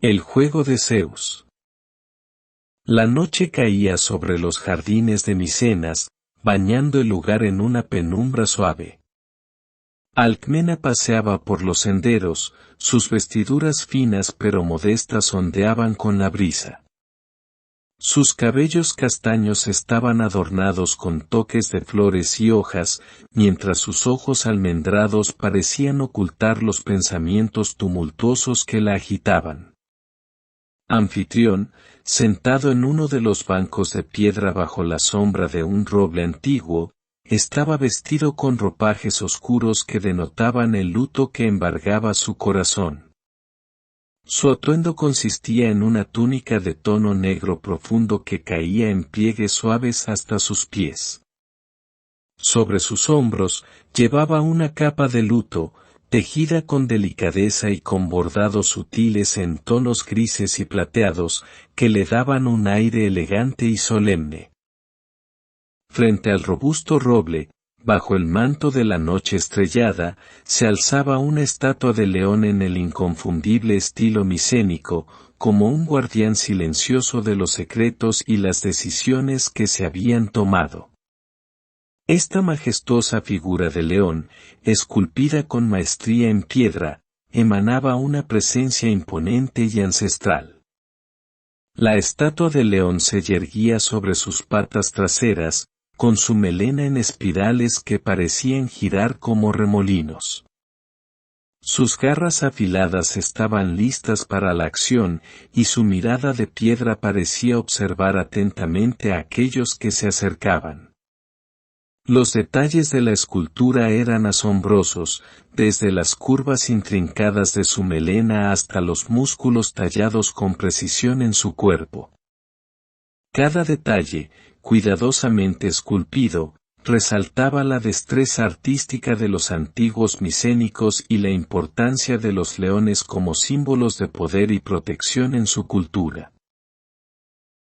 El juego de Zeus. La noche caía sobre los jardines de Micenas, bañando el lugar en una penumbra suave. Alcmena paseaba por los senderos, sus vestiduras finas pero modestas ondeaban con la brisa. Sus cabellos castaños estaban adornados con toques de flores y hojas, mientras sus ojos almendrados parecían ocultar los pensamientos tumultuosos que la agitaban. Anfitrión, sentado en uno de los bancos de piedra bajo la sombra de un roble antiguo, estaba vestido con ropajes oscuros que denotaban el luto que embargaba su corazón. Su atuendo consistía en una túnica de tono negro profundo que caía en pliegues suaves hasta sus pies. Sobre sus hombros, llevaba una capa de luto, tejida con delicadeza y con bordados sutiles en tonos grises y plateados, que le daban un aire elegante y solemne. Frente al robusto roble, bajo el manto de la noche estrellada, se alzaba una estatua de león en el inconfundible estilo micénico, como un guardián silencioso de los secretos y las decisiones que se habían tomado. Esta majestuosa figura de león, esculpida con maestría en piedra, emanaba una presencia imponente y ancestral. La estatua de león se yerguía sobre sus patas traseras, con su melena en espirales que parecían girar como remolinos. Sus garras afiladas estaban listas para la acción, y su mirada de piedra parecía observar atentamente a aquellos que se acercaban. Los detalles de la escultura eran asombrosos, desde las curvas intrincadas de su melena hasta los músculos tallados con precisión en su cuerpo. Cada detalle, cuidadosamente esculpido, resaltaba la destreza artística de los antiguos micénicos y la importancia de los leones como símbolos de poder y protección en su cultura.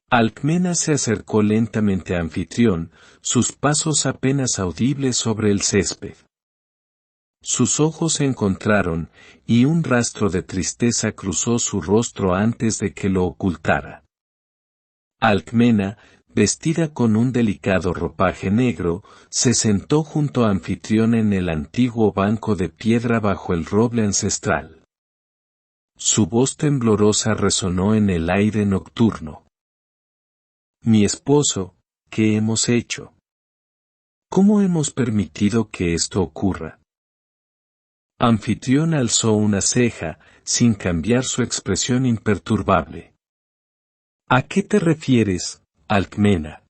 Alcmena se acercó lentamente a Anfitrión, sus pasos apenas audibles sobre el césped. Sus ojos se encontraron, y un rastro de tristeza cruzó su rostro antes de que lo ocultara. Alcmena, vestida con un delicado ropaje negro, se sentó junto a Anfitrión en el antiguo banco de piedra bajo el roble ancestral. Su voz temblorosa resonó en el aire nocturno. Mi esposo, ¿qué hemos hecho? ¿Cómo hemos permitido que esto ocurra? Anfitrión alzó una ceja, sin cambiar su expresión imperturbable. ¿A qué te refieres, Alcmena?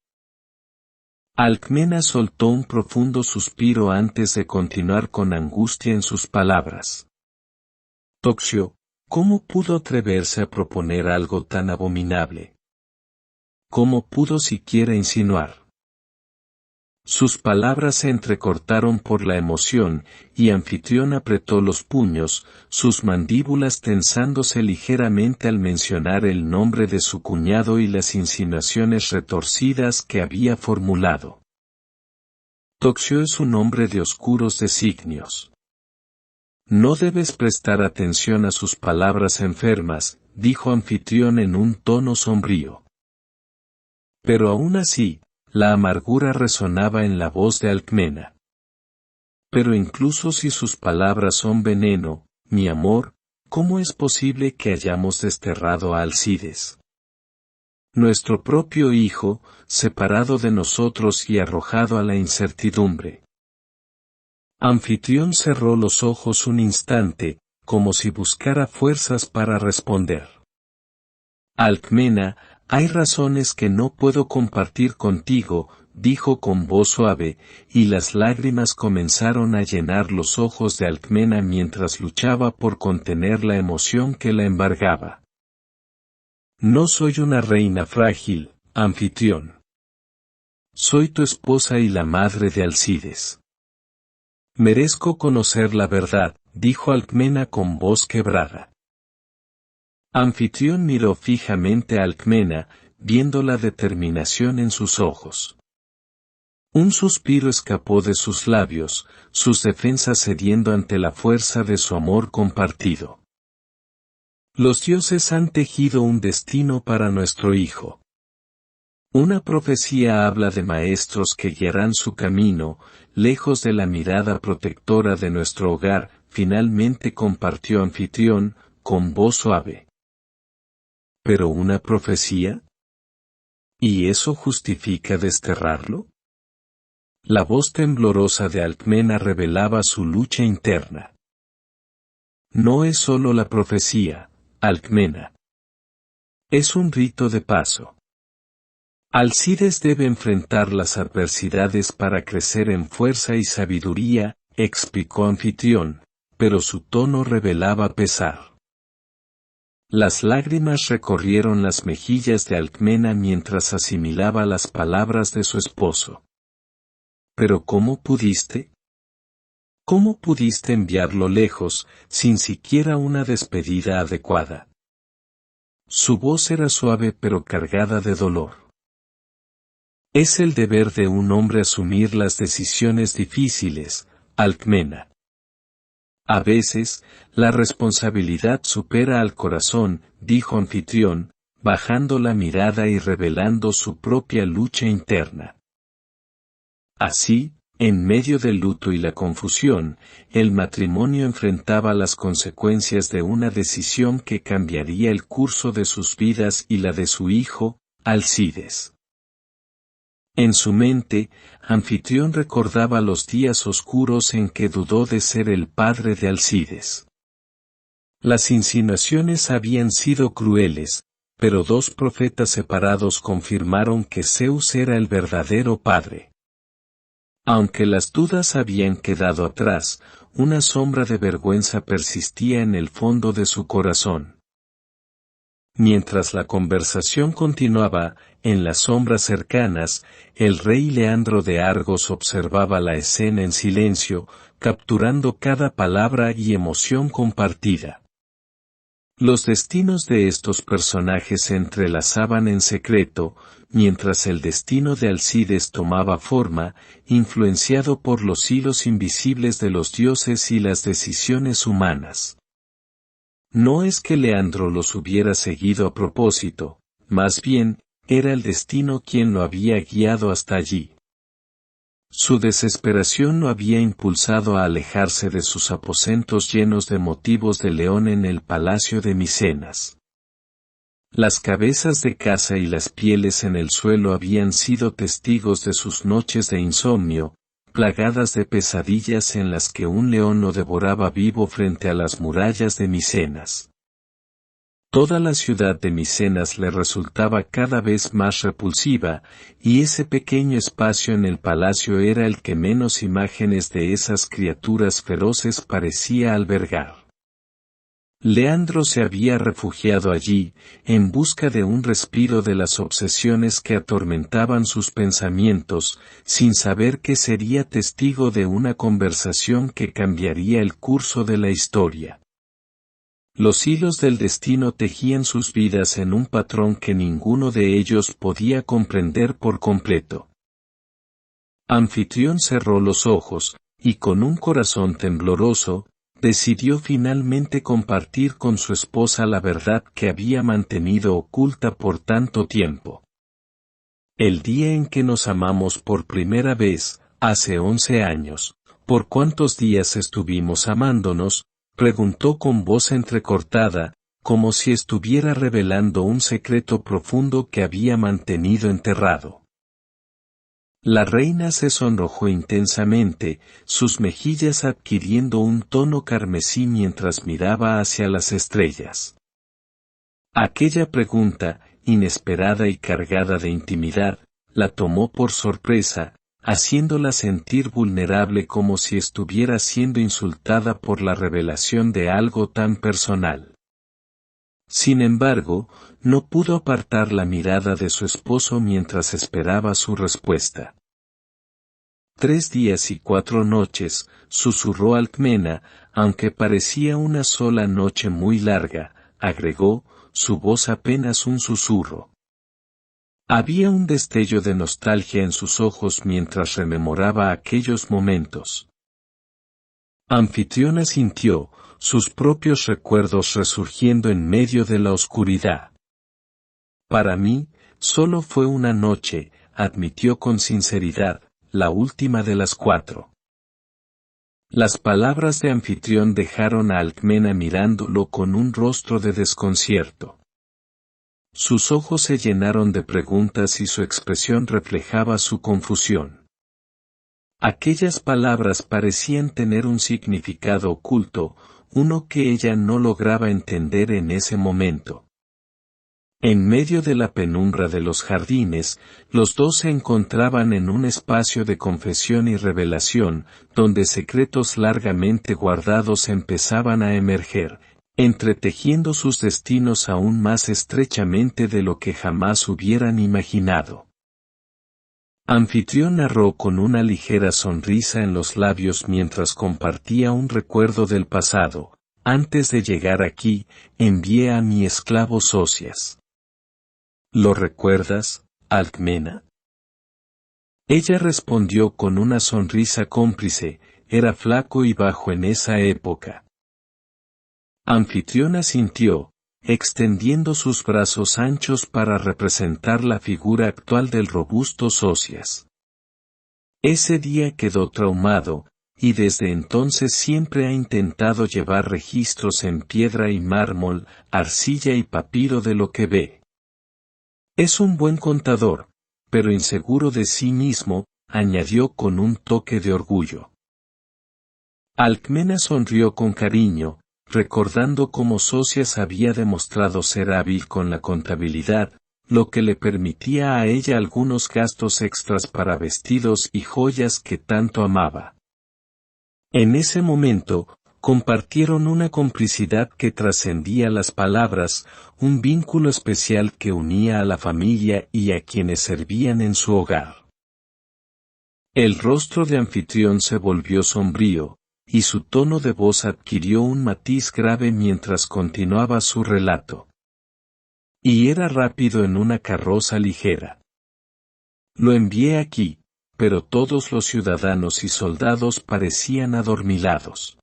Alcmena soltó un profundo suspiro antes de continuar con angustia en sus palabras. Toxio, ¿cómo pudo atreverse a proponer algo tan abominable? ¿Cómo pudo siquiera insinuar? Sus palabras se entrecortaron por la emoción, y Anfitrión apretó los puños, sus mandíbulas tensándose ligeramente al mencionar el nombre de su cuñado y las insinuaciones retorcidas que había formulado. Toxio es un hombre de oscuros designios. No debes prestar atención a sus palabras enfermas, dijo Anfitrión en un tono sombrío. Pero aún así, la amargura resonaba en la voz de Alcmena. Pero incluso si sus palabras son veneno, mi amor, ¿cómo es posible que hayamos desterrado a Alcides? Nuestro propio hijo, separado de nosotros y arrojado a la incertidumbre. Anfitrión cerró los ojos un instante, como si buscara fuerzas para responder. Alcmena, hay razones que no puedo compartir contigo, dijo con voz suave, y las lágrimas comenzaron a llenar los ojos de Alcmena mientras luchaba por contener la emoción que la embargaba. No soy una reina frágil, Anfitrión. Soy tu esposa y la madre de Alcides. Merezco conocer la verdad, dijo Alcmena con voz quebrada. Anfitrión miró fijamente a Alcmena, viendo la determinación en sus ojos. Un suspiro escapó de sus labios, sus defensas cediendo ante la fuerza de su amor compartido. Los dioses han tejido un destino para nuestro hijo. Una profecía habla de maestros que guiarán su camino, lejos de la mirada protectora de nuestro hogar, finalmente compartió Anfitrión, con voz suave. ¿Pero una profecía? ¿Y eso justifica desterrarlo? La voz temblorosa de Alcmena revelaba su lucha interna. No es solo la profecía, Alcmena. Es un rito de paso. Alcides debe enfrentar las adversidades para crecer en fuerza y sabiduría, explicó Anfitrión, pero su tono revelaba pesar. Las lágrimas recorrieron las mejillas de Alcmena mientras asimilaba las palabras de su esposo. ¿Pero cómo pudiste? ¿Cómo pudiste enviarlo lejos, sin siquiera una despedida adecuada? Su voz era suave pero cargada de dolor. Es el deber de un hombre asumir las decisiones difíciles, Alcmena. A veces, la responsabilidad supera al corazón, dijo Anfitrión, bajando la mirada y revelando su propia lucha interna. Así, en medio del luto y la confusión, el matrimonio enfrentaba las consecuencias de una decisión que cambiaría el curso de sus vidas y la de su hijo, Alcides. En su mente, Anfitrión recordaba los días oscuros en que dudó de ser el padre de Alcides. Las insinuaciones habían sido crueles, pero dos profetas separados confirmaron que Zeus era el verdadero padre. Aunque las dudas habían quedado atrás, una sombra de vergüenza persistía en el fondo de su corazón. Mientras la conversación continuaba, en las sombras cercanas, el rey Leandro de Argos observaba la escena en silencio, capturando cada palabra y emoción compartida. Los destinos de estos personajes se entrelazaban en secreto, mientras el destino de Alcides tomaba forma, influenciado por los hilos invisibles de los dioses y las decisiones humanas. No es que Leandro los hubiera seguido a propósito, más bien, era el destino quien lo había guiado hasta allí. Su desesperación lo había impulsado a alejarse de sus aposentos llenos de motivos de león en el palacio de Micenas. Las cabezas de caza y las pieles en el suelo habían sido testigos de sus noches de insomnio, plagadas de pesadillas en las que un león lo devoraba vivo frente a las murallas de Micenas. Toda la ciudad de Micenas le resultaba cada vez más repulsiva, y ese pequeño espacio en el palacio era el que menos imágenes de esas criaturas feroces parecía albergar. Leandro se había refugiado allí, en busca de un respiro de las obsesiones que atormentaban sus pensamientos, sin saber que sería testigo de una conversación que cambiaría el curso de la historia. Los hilos del destino tejían sus vidas en un patrón que ninguno de ellos podía comprender por completo. Anfitrión cerró los ojos, y con un corazón tembloroso, decidió finalmente compartir con su esposa la verdad que había mantenido oculta por tanto tiempo. El día en que nos amamos por primera vez, hace 11 años, ¿por cuántos días estuvimos amándonos?, preguntó con voz entrecortada, como si estuviera revelando un secreto profundo que había mantenido enterrado. La reina se sonrojó intensamente, sus mejillas adquiriendo un tono carmesí mientras miraba hacia las estrellas. Aquella pregunta, inesperada y cargada de intimidad, la tomó por sorpresa, haciéndola sentir vulnerable como si estuviera siendo insultada por la revelación de algo tan personal. Sin embargo, no pudo apartar la mirada de su esposo mientras esperaba su respuesta. 3 días y 4 noches, susurró Alcmena, aunque parecía una sola noche muy larga, agregó, su voz apenas un susurro. Había un destello de nostalgia en sus ojos mientras rememoraba aquellos momentos. Anfitrión asintió, sus propios recuerdos resurgiendo en medio de la oscuridad. Para mí, solo fue una noche, admitió con sinceridad, la última de las 4. Las palabras de anfitrión dejaron a Alcmena mirándolo con un rostro de desconcierto. Sus ojos se llenaron de preguntas y su expresión reflejaba su confusión. Aquellas palabras parecían tener un significado oculto, uno que ella no lograba entender en ese momento. En medio de la penumbra de los jardines, los dos se encontraban en un espacio de confesión y revelación, donde secretos largamente guardados empezaban a emerger, entretejiendo sus destinos aún más estrechamente de lo que jamás hubieran imaginado. Anfitrión narró con una ligera sonrisa en los labios mientras compartía un recuerdo del pasado. Antes de llegar aquí, envié a mi esclavo Socias. ¿Lo recuerdas, Alcmena? Ella respondió con una sonrisa cómplice, era flaco y bajo en esa época. Anfitrión asintió, extendiendo sus brazos anchos para representar la figura actual del robusto Socias. Ese día quedó traumado, y desde entonces siempre ha intentado llevar registros en piedra y mármol, arcilla y papiro de lo que ve. Es un buen contador, pero inseguro de sí mismo, añadió con un toque de orgullo. Alcmena sonrió con cariño, recordando cómo Socias había demostrado ser hábil con la contabilidad, lo que le permitía a ella algunos gastos extras para vestidos y joyas que tanto amaba. En ese momento, compartieron una complicidad que trascendía las palabras, un vínculo especial que unía a la familia y a quienes servían en su hogar. El rostro de Anfitrión se volvió sombrío, y su tono de voz adquirió un matiz grave mientras continuaba su relato. Y era rápido en una carroza ligera. Lo envié aquí, pero todos los ciudadanos y soldados parecían adormilados.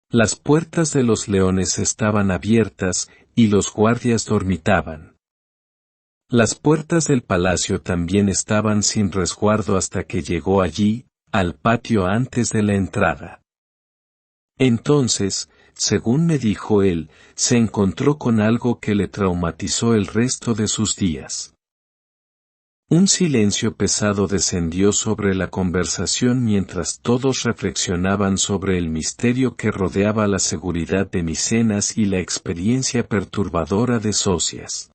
Las puertas de los leones estaban abiertas, y los guardias dormitaban. Las puertas del palacio también estaban sin resguardo hasta que llegó allí, al patio antes de la entrada. Entonces, según me dijo él, se encontró con algo que le traumatizó el resto de sus días. Un silencio pesado descendió sobre la conversación mientras todos reflexionaban sobre el misterio que rodeaba la seguridad de Micenas y la experiencia perturbadora de Socias.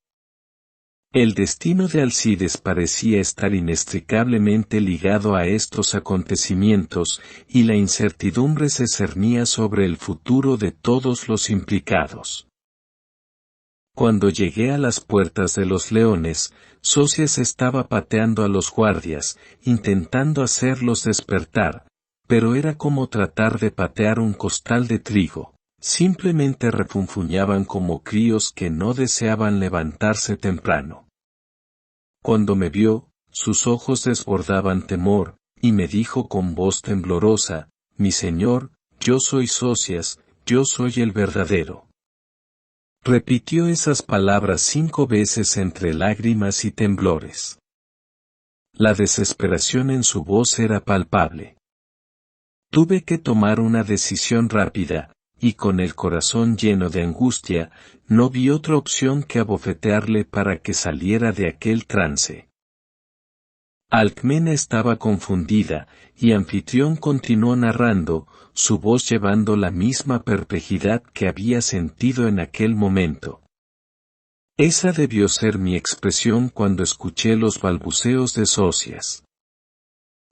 El destino de Alcides parecía estar inextricablemente ligado a estos acontecimientos, y la incertidumbre se cernía sobre el futuro de todos los implicados. Cuando llegué a las puertas de los leones, Socias estaba pateando a los guardias, intentando hacerlos despertar, pero era como tratar de patear un costal de trigo, simplemente refunfuñaban como críos que no deseaban levantarse temprano. Cuando me vio, sus ojos desbordaban temor, y me dijo con voz temblorosa, «Mi señor, yo soy Socias, yo soy el verdadero». Repitió esas palabras 5 veces entre lágrimas y temblores. La desesperación en su voz era palpable. Tuve que tomar una decisión rápida, y con el corazón lleno de angustia, no vi otra opción que abofetearle para que saliera de aquel trance. Alcmena estaba confundida, y Anfitrión continuó narrando, su voz llevando la misma perplejidad que había sentido en aquel momento. Esa debió ser mi expresión cuando escuché los balbuceos de Socias.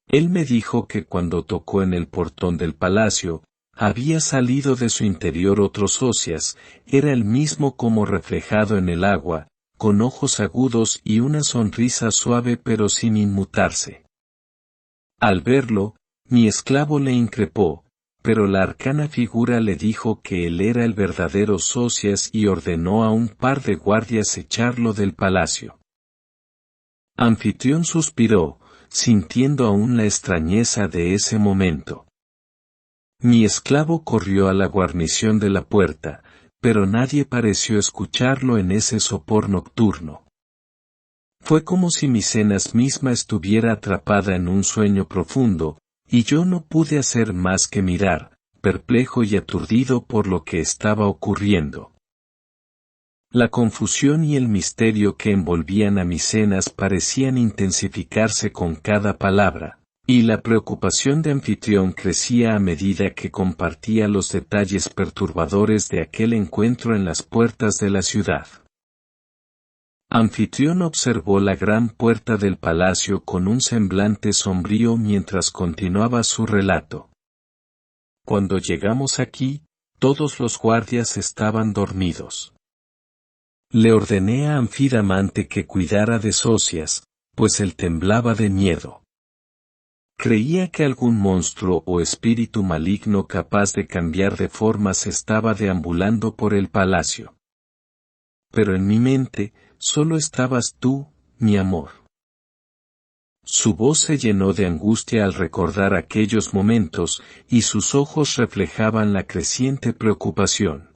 Él me dijo que cuando tocó en el portón del palacio, había salido de su interior otro Socias, era el mismo como reflejado en el agua, con ojos agudos y una sonrisa suave pero sin inmutarse. Al verlo, mi esclavo le increpó, pero la arcana figura le dijo que él era el verdadero Socias y ordenó a un par de guardias echarlo del palacio. Anfitrión suspiró, sintiendo aún la extrañeza de ese momento. Mi esclavo corrió a la guarnición de la puerta, pero nadie pareció escucharlo en ese sopor nocturno. Fue como si Micenas misma estuviera atrapada en un sueño profundo, y yo no pude hacer más que mirar, perplejo y aturdido por lo que estaba ocurriendo. La confusión y el misterio que envolvían a Micenas parecían intensificarse con cada palabra, y la preocupación de Anfitrión crecía a medida que compartía los detalles perturbadores de aquel encuentro en las puertas de la ciudad. Anfitrión observó la gran puerta del palacio con un semblante sombrío mientras continuaba su relato. Cuando llegamos aquí, todos los guardias estaban dormidos. Le ordené a Anfidamante que cuidara de Socias, pues él temblaba de miedo. Creía que algún monstruo o espíritu maligno capaz de cambiar de formas estaba deambulando por el palacio. Pero en mi mente, solo estabas tú, mi amor. Su voz se llenó de angustia al recordar aquellos momentos, y sus ojos reflejaban la creciente preocupación.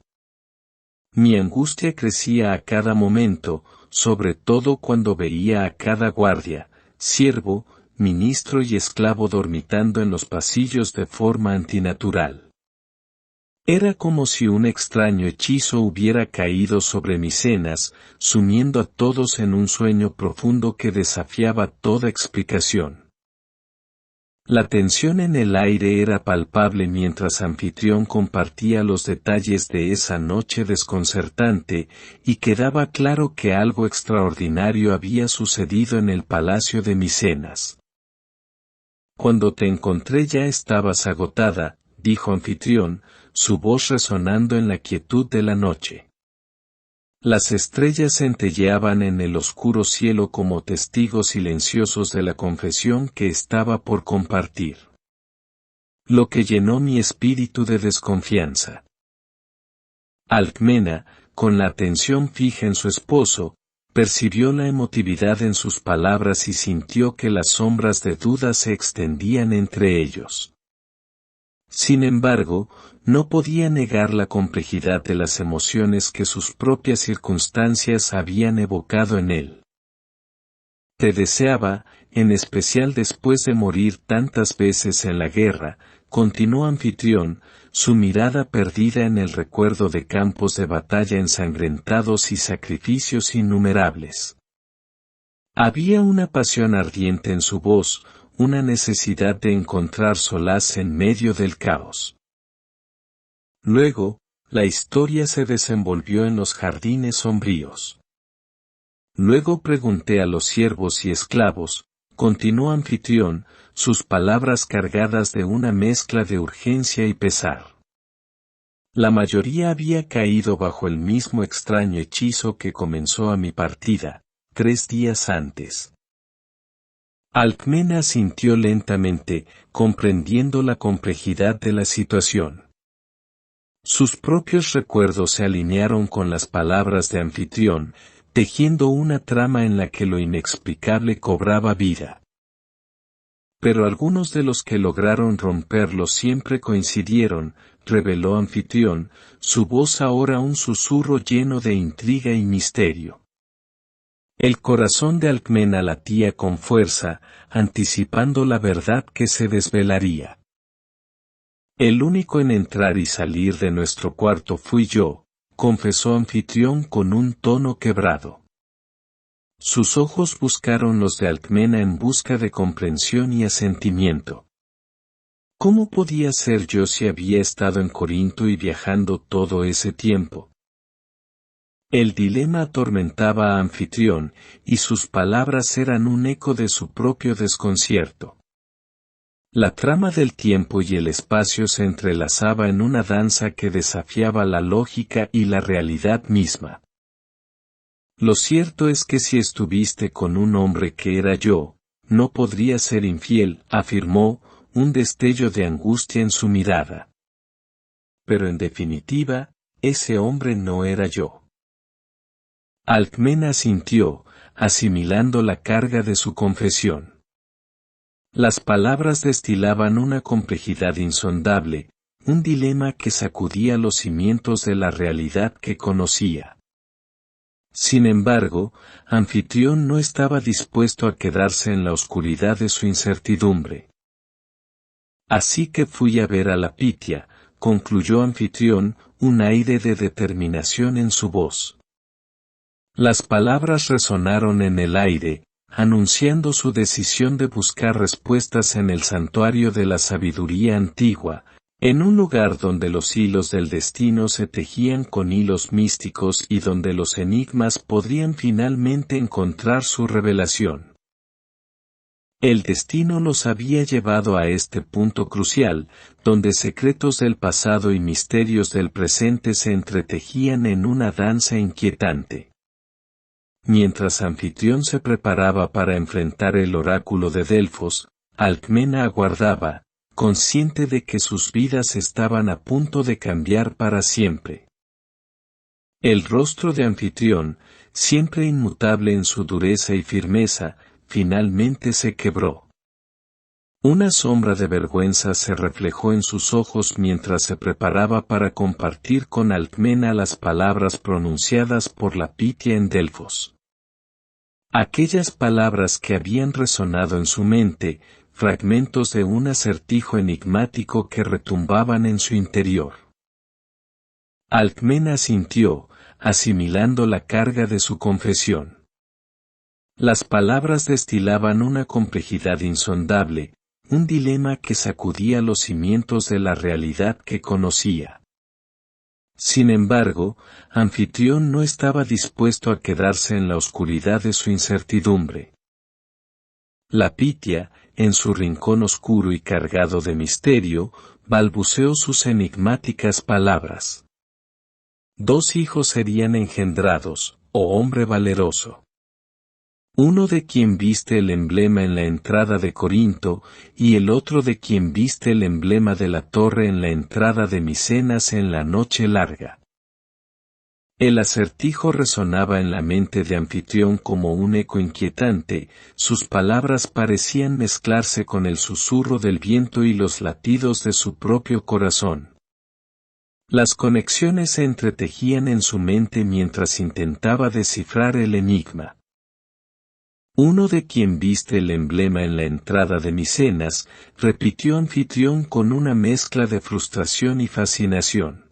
Mi angustia crecía a cada momento, sobre todo cuando veía a cada guardia, siervo, ministro y esclavo dormitando en los pasillos de forma antinatural. Era como si un extraño hechizo hubiera caído sobre Micenas, sumiendo a todos en un sueño profundo que desafiaba toda explicación. La tensión en el aire era palpable mientras Anfitrión compartía los detalles de esa noche desconcertante, y quedaba claro que algo extraordinario había sucedido en el palacio de Micenas. Cuando te encontré ya estabas agotada, dijo Anfitrión, su voz resonando en la quietud de la noche. Las estrellas centelleaban en el oscuro cielo como testigos silenciosos de la confesión que estaba por compartir. Lo que llenó mi espíritu de desconfianza. Alcmena, con la atención fija en su esposo, percibió la emotividad en sus palabras y sintió que las sombras de duda se extendían entre ellos. Sin embargo, no podía negar la complejidad de las emociones que sus propias circunstancias habían evocado en él. Te deseaba, en especial después de morir tantas veces en la guerra, continuó Anfitrión, su mirada perdida en el recuerdo de campos de batalla ensangrentados y sacrificios innumerables. Había una pasión ardiente en su voz, una necesidad de encontrar solaz en medio del caos. Luego, la historia se desenvolvió en los jardines sombríos. Luego pregunté a los siervos y esclavos, continuó Anfitrión, sus palabras cargadas de una mezcla de urgencia y pesar. La mayoría había caído bajo el mismo extraño hechizo que comenzó a mi partida, 3 días antes. Alcmena asintió lentamente, comprendiendo la complejidad de la situación. Sus propios recuerdos se alinearon con las palabras de Anfitrión, tejiendo una trama en la que lo inexplicable cobraba vida. Pero algunos de los que lograron romperlo siempre coincidieron, reveló Anfitrión, su voz ahora un susurro lleno de intriga y misterio. El corazón de Alcmena latía con fuerza, anticipando la verdad que se desvelaría. El único en entrar y salir de nuestro cuarto fui yo, confesó Anfitrión con un tono quebrado. Sus ojos buscaron los de Alcmena en busca de comprensión y asentimiento. ¿Cómo podía ser yo si había estado en Corinto y viajando todo ese tiempo? El dilema atormentaba a Anfitrión, y sus palabras eran un eco de su propio desconcierto. La trama del tiempo y el espacio se entrelazaba en una danza que desafiaba la lógica y la realidad misma. Lo cierto es que si estuviste con un hombre que era yo, no podría ser infiel, afirmó, un destello de angustia en su mirada. Pero en definitiva, ese hombre no era yo. Alcmena asintió, asimilando la carga de su confesión. Las palabras destilaban una complejidad insondable, un dilema que sacudía los cimientos de la realidad que conocía. Sin embargo, Anfitrión no estaba dispuesto a quedarse en la oscuridad de su incertidumbre. Así que fui a ver a la Pitia, concluyó Anfitrión, un aire de determinación en su voz. Las palabras resonaron en el aire, anunciando su decisión de buscar respuestas en el santuario de la sabiduría antigua, en un lugar donde los hilos del destino se tejían con hilos místicos y donde los enigmas podrían finalmente encontrar su revelación. El destino los había llevado a este punto crucial, donde secretos del pasado y misterios del presente se entretejían en una danza inquietante. Mientras Anfitrión se preparaba para enfrentar el oráculo de Delfos, Alcmena aguardaba, consciente de que sus vidas estaban a punto de cambiar para siempre. El rostro de Anfitrión, siempre inmutable en su dureza y firmeza, finalmente se quebró. Una sombra de vergüenza se reflejó en sus ojos mientras se preparaba para compartir con Alcmena las palabras pronunciadas por la Pitia en Delfos. Aquellas palabras que habían resonado en su mente, fragmentos de un acertijo enigmático que retumbaban en su interior. Alcmena sintió, asimilando la carga de su confesión. Las palabras destilaban una complejidad insondable, un dilema que sacudía los cimientos de la realidad que conocía. Sin embargo, Anfitrión no estaba dispuesto a quedarse en la oscuridad de su incertidumbre. La Pitia, en su rincón oscuro y cargado de misterio, balbuceó sus enigmáticas palabras. 2 hijos serían engendrados, oh hombre valeroso. Uno de quien viste el emblema en la entrada de Corinto, y el otro de quien viste el emblema de la torre en la entrada de Micenas en la noche larga. El acertijo resonaba en la mente de Anfitrión como un eco inquietante, sus palabras parecían mezclarse con el susurro del viento y los latidos de su propio corazón. Las conexiones se entretejían en su mente mientras intentaba descifrar el enigma. Uno de quien viste el emblema en la entrada de Micenas, repitió Anfitrión con una mezcla de frustración y fascinación.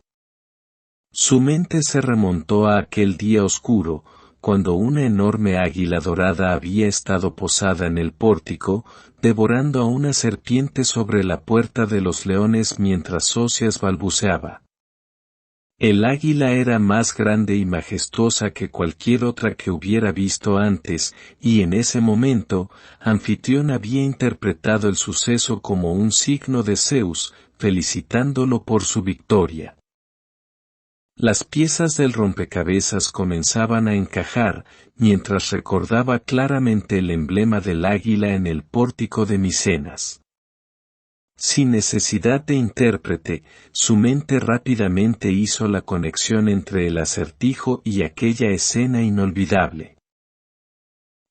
Su mente se remontó a aquel día oscuro, cuando una enorme águila dorada había estado posada en el pórtico, devorando a una serpiente sobre la puerta de los leones mientras Socias balbuceaba. El águila era más grande y majestuosa que cualquier otra que hubiera visto antes, y en ese momento, Anfitrión había interpretado el suceso como un signo de Zeus, felicitándolo por su victoria. Las piezas del rompecabezas comenzaban a encajar, mientras recordaba claramente el emblema del águila en el pórtico de Micenas. Sin necesidad de intérprete, su mente rápidamente hizo la conexión entre el acertijo y aquella escena inolvidable.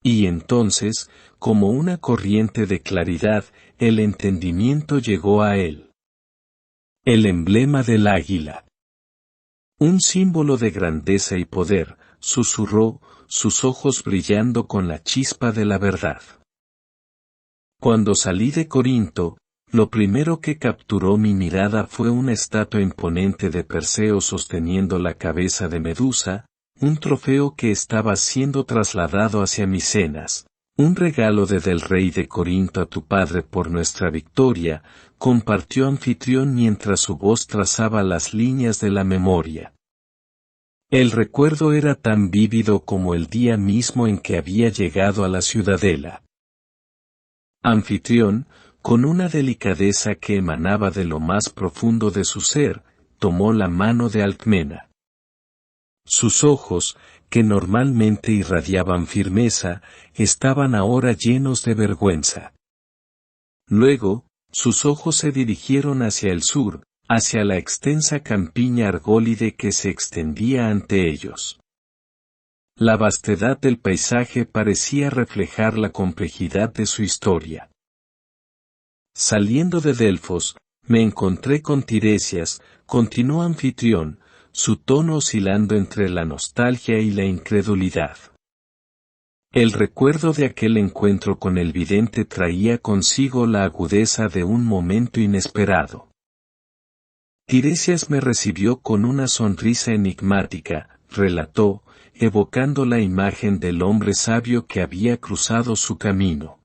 Y entonces, como una corriente de claridad, el entendimiento llegó a él. El emblema del águila. Un símbolo de grandeza y poder, susurró, sus ojos brillando con la chispa de la verdad. Cuando salí de Corinto, lo primero que capturó mi mirada fue una estatua imponente de Perseo sosteniendo la cabeza de Medusa, un trofeo que estaba siendo trasladado hacia Micenas, un regalo del rey de Corinto a tu padre por nuestra victoria, compartió Anfitrión mientras su voz trazaba las líneas de la memoria. El recuerdo era tan vívido como el día mismo en que había llegado a la ciudadela. Anfitrión, con una delicadeza que emanaba de lo más profundo de su ser, tomó la mano de Alcmena. Sus ojos, que normalmente irradiaban firmeza, estaban ahora llenos de vergüenza. Luego, sus ojos se dirigieron hacia el sur, hacia la extensa campiña argólide que se extendía ante ellos. La vastedad del paisaje parecía reflejar la complejidad de su historia. Saliendo de Delfos, Me encontré con Tiresias, continuó Anfitrión, su tono oscilando entre la nostalgia y la incredulidad. El recuerdo de aquel encuentro con el vidente traía consigo la agudeza de un momento inesperado. Tiresias me recibió con una sonrisa enigmática, relató, evocando la imagen del hombre sabio que había cruzado su camino.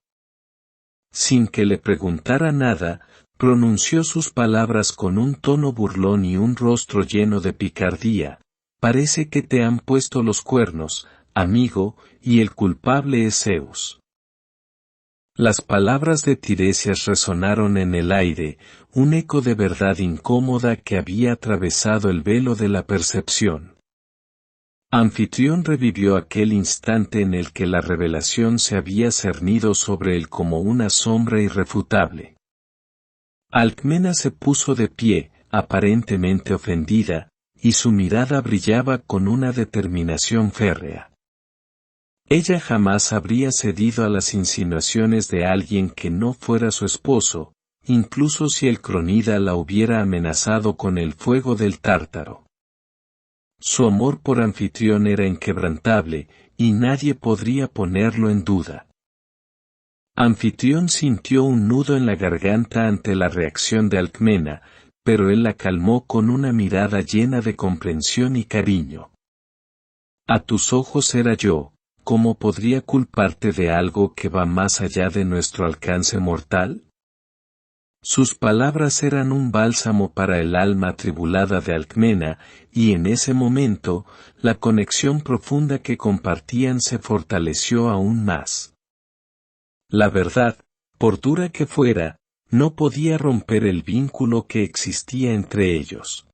Sin que le preguntara nada, pronunció sus palabras con un tono burlón y un rostro lleno de picardía. Parece que te han puesto los cuernos, amigo, y el culpable es Zeus. Las palabras de Tiresias resonaron en el aire, un eco de verdad incómoda que había atravesado el velo de la percepción. Anfitrión revivió aquel instante en el que la revelación se había cernido sobre él como una sombra irrefutable. Alcmena se puso de pie, aparentemente ofendida, y su mirada brillaba con una determinación férrea. Ella jamás habría cedido a las insinuaciones de alguien que no fuera su esposo, incluso si el cronida la hubiera amenazado con el fuego del Tártaro. Su amor por Anfitrión era inquebrantable, y nadie podría ponerlo en duda. Anfitrión sintió un nudo en la garganta ante la reacción de Alcmena, pero él la calmó con una mirada llena de comprensión y cariño. A tus ojos era yo, ¿cómo podría culparte de algo que va más allá de nuestro alcance mortal? Sus palabras eran un bálsamo para el alma atribulada de Alcmena, y en ese momento, la conexión profunda que compartían se fortaleció aún más. La verdad, por dura que fuera, no podía romper el vínculo que existía entre ellos.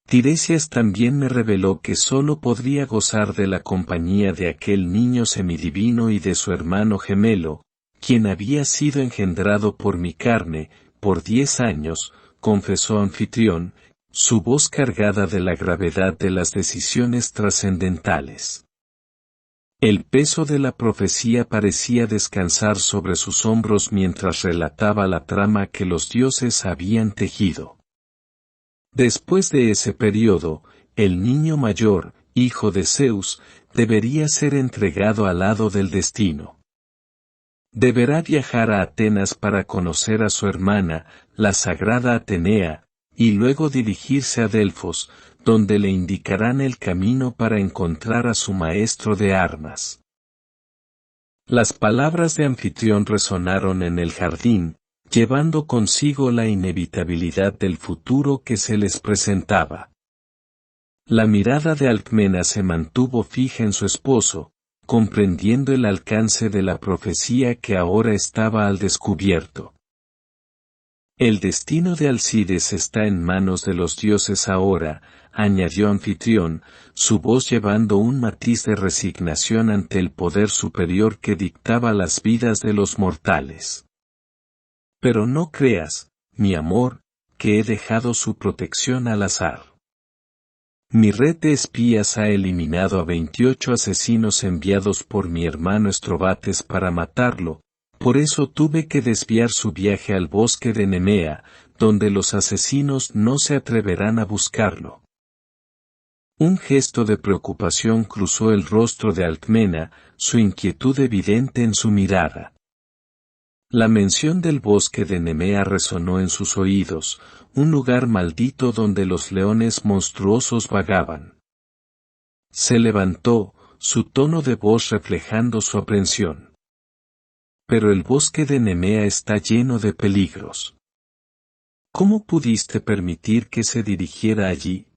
Tiresias también me reveló que sólo podría gozar de la compañía de aquel niño semidivino y de su hermano gemelo, quien había sido engendrado por mi carne, por 10 años, confesó Anfitrión, su voz cargada de la gravedad de las decisiones trascendentales. El peso de la profecía parecía descansar sobre sus hombros mientras relataba la trama que los dioses habían tejido. Después de ese periodo, el niño mayor, hijo de Zeus, debería ser entregado al lado del destino. Deberá viajar a Atenas para conocer a su hermana, la sagrada Atenea, y luego dirigirse a Delfos, donde le indicarán el camino para encontrar a su maestro de armas. Las palabras de Anfitrión resonaron en el jardín, llevando consigo la inevitabilidad del futuro que se les presentaba. La mirada de Alcmena se mantuvo fija en su esposo, comprendiendo el alcance de la profecía que ahora estaba al descubierto. El destino de Alcides está en manos de los dioses ahora, añadió Anfitrión, su voz llevando un matiz de resignación ante el poder superior que dictaba las vidas de los mortales. Pero no creas, mi amor, que he dejado su protección al azar. Mi red de espías ha eliminado a 28 asesinos enviados por mi hermano Estrobates para matarlo, por eso tuve que desviar su viaje al bosque de Nemea, donde los asesinos no se atreverán a buscarlo. Un gesto de preocupación cruzó el rostro de Alcmena, su inquietud evidente en su mirada. La mención del bosque de Nemea resonó en sus oídos, un lugar maldito donde los leones monstruosos vagaban. Se levantó, su tono de voz reflejando su aprensión. Pero el bosque de Nemea está lleno de peligros. ¿Cómo pudiste permitir que se dirigiera allí?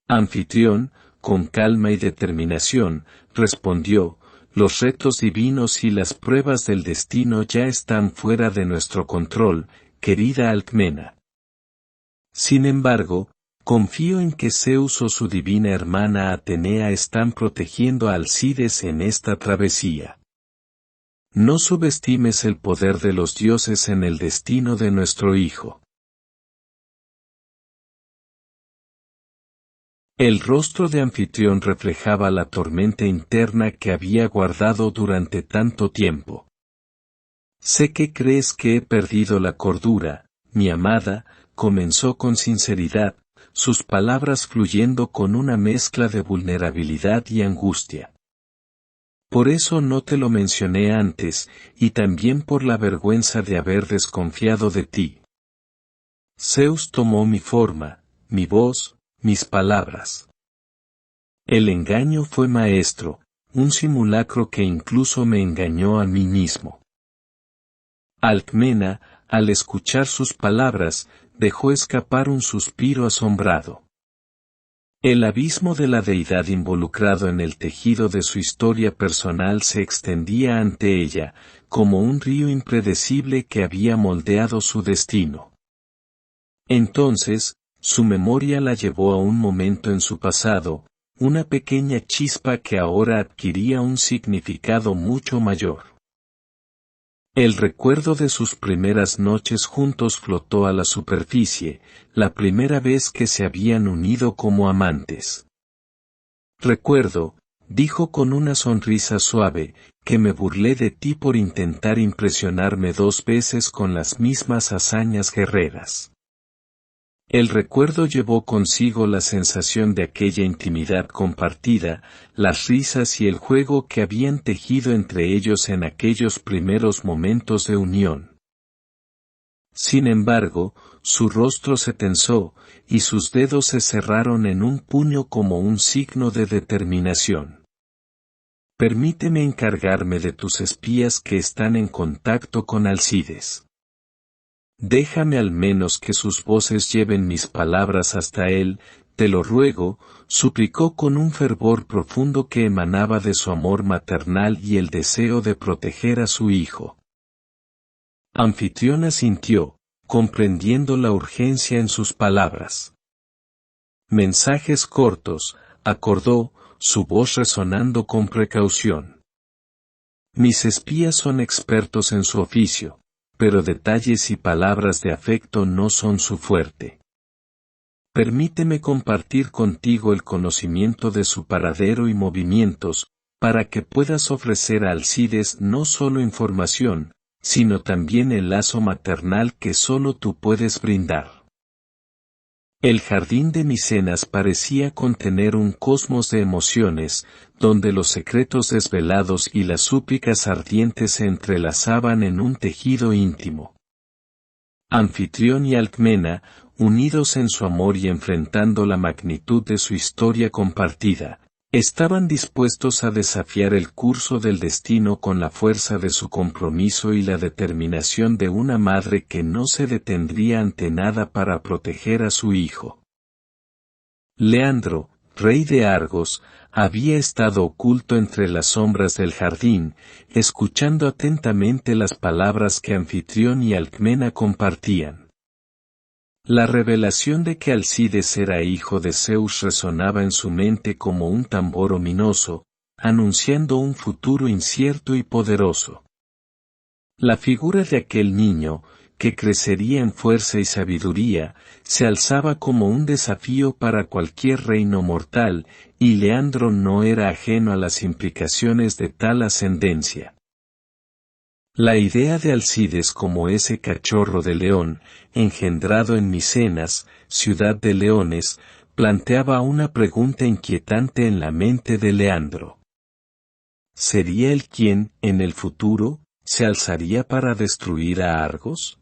Anfitrión, con calma y determinación, respondió, los retos divinos y las pruebas del destino ya están fuera de nuestro control, querida Alcmena. Sin embargo, confío en que Zeus o su divina hermana Atenea están protegiendo a Alcides en esta travesía. No subestimes el poder de los dioses en el destino de nuestro hijo. El rostro de Anfitrión reflejaba la tormenta interna que había guardado durante tanto tiempo. Sé que crees que he perdido la cordura, mi amada, comenzó con sinceridad, sus palabras fluyendo con una mezcla de vulnerabilidad y angustia. Por eso no te lo mencioné antes, y también por la vergüenza de haber desconfiado de ti. Zeus tomó mi forma, mi voz, mis palabras. El engaño fue maestro, un simulacro que incluso me engañó a mí mismo. Alcmena, al escuchar sus palabras, dejó escapar un suspiro asombrado. El abismo de la deidad involucrado en el tejido de su historia personal se extendía ante ella, como un río impredecible que había moldeado su destino. Entonces, su memoria la llevó a un momento en su pasado, una pequeña chispa que ahora adquiría un significado mucho mayor. El recuerdo de sus primeras noches juntos flotó a la superficie, la primera vez que se habían unido como amantes. Recuerdo, dijo con una sonrisa suave, que me burlé de ti por intentar impresionarme 2 veces con las mismas hazañas guerreras. El recuerdo llevó consigo la sensación de aquella intimidad compartida, las risas y el juego que habían tejido entre ellos en aquellos primeros momentos de unión. Sin embargo, su rostro se tensó, y sus dedos se cerraron en un puño como un signo de determinación. Permíteme encargarme de tus espías que están en contacto con Alcides. Déjame al menos que sus voces lleven mis palabras hasta él, te lo ruego, suplicó con un fervor profundo que emanaba de su amor maternal y el deseo de proteger a su hijo. Anfitrión asintió, comprendiendo la urgencia en sus palabras. Mensajes cortos, acordó, su voz resonando con precaución. Mis espías son expertos en su oficio, pero detalles y palabras de afecto no son su fuerte. Permíteme compartir contigo el conocimiento de su paradero y movimientos, para que puedas ofrecer a Alcides no solo información, sino también el lazo maternal que solo tú puedes brindar. El jardín de Micenas parecía contener un cosmos de emociones, donde los secretos desvelados y las súplicas ardientes se entrelazaban en un tejido íntimo. Anfitrión y Alcmena, unidos en su amor y enfrentando la magnitud de su historia compartida, estaban dispuestos a desafiar el curso del destino con la fuerza de su compromiso y la determinación de una madre que no se detendría ante nada para proteger a su hijo. Leandro, rey de Argos, había estado oculto entre las sombras del jardín, escuchando atentamente las palabras que Anfitrión y Alcmena compartían. La revelación de que Alcides era hijo de Zeus resonaba en su mente como un tambor ominoso, anunciando un futuro incierto y poderoso. La figura de aquel niño, que crecería en fuerza y sabiduría, se alzaba como un desafío para cualquier reino mortal, y Leandro no era ajeno a las implicaciones de tal ascendencia. La idea de Alcides como ese cachorro de león, engendrado en Micenas, ciudad de leones, planteaba una pregunta inquietante en la mente de Leandro. ¿Sería él quien, en el futuro, se alzaría para destruir a Argos?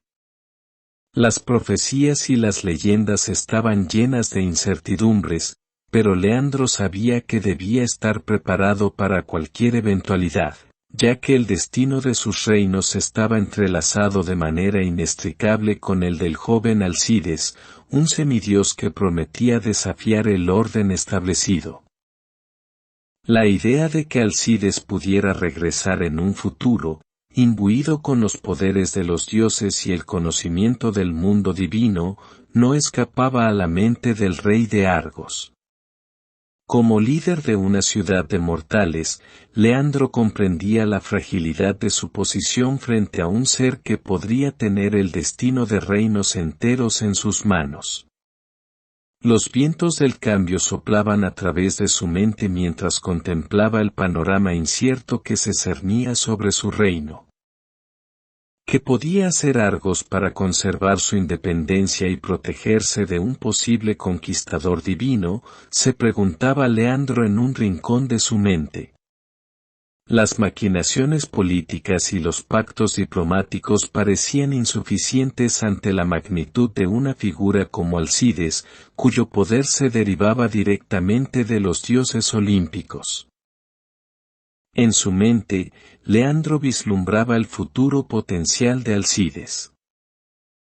Las profecías y las leyendas estaban llenas de incertidumbres, pero Leandro sabía que debía estar preparado para cualquier eventualidad, ya que el destino de sus reinos estaba entrelazado de manera inextricable con el del joven Alcides, un semidios que prometía desafiar el orden establecido. La idea de que Alcides pudiera regresar en un futuro, imbuido con los poderes de los dioses y el conocimiento del mundo divino, no escapaba a la mente del rey de Argos. Como líder de una ciudad de mortales, Leandro comprendía la fragilidad de su posición frente a un ser que podría tener el destino de reinos enteros en sus manos. Los vientos del cambio soplaban a través de su mente mientras contemplaba el panorama incierto que se cernía sobre su reino. ¿Qué podía hacer Argos para conservar su independencia y protegerse de un posible conquistador divino?, se preguntaba Leandro en un rincón de su mente. Las maquinaciones políticas y los pactos diplomáticos parecían insuficientes ante la magnitud de una figura como Alcides, cuyo poder se derivaba directamente de los dioses olímpicos. En su mente, Leandro vislumbraba el futuro potencial de Alcides.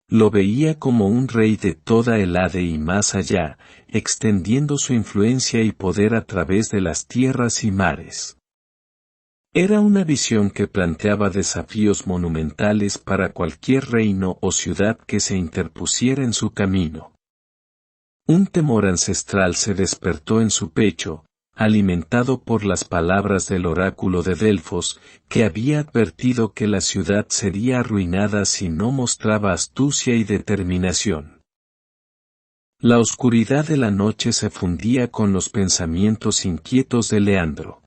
Lo veía como un rey de toda el Hade y más allá, extendiendo su influencia y poder a través de las tierras y mares. Era una visión que planteaba desafíos monumentales para cualquier reino o ciudad que se interpusiera en su camino. Un temor ancestral se despertó en su pecho, alimentado por las palabras del oráculo de Delfos, que había advertido que la ciudad sería arruinada si no mostraba astucia y determinación. La oscuridad de la noche se fundía con los pensamientos inquietos de Leandro.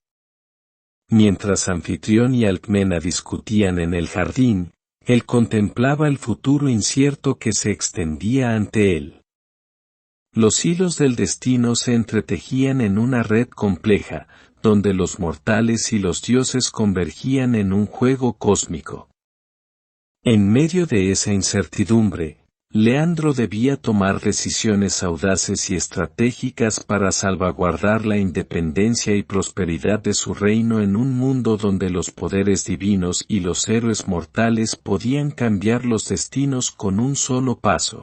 Mientras Anfitrión y Alcmena discutían en el jardín, él contemplaba el futuro incierto que se extendía ante él. Los hilos del destino se entretejían en una red compleja, donde los mortales y los dioses convergían en un juego cósmico. En medio de esa incertidumbre, Leandro debía tomar decisiones audaces y estratégicas para salvaguardar la independencia y prosperidad de su reino en un mundo donde los poderes divinos y los héroes mortales podían cambiar los destinos con un solo paso.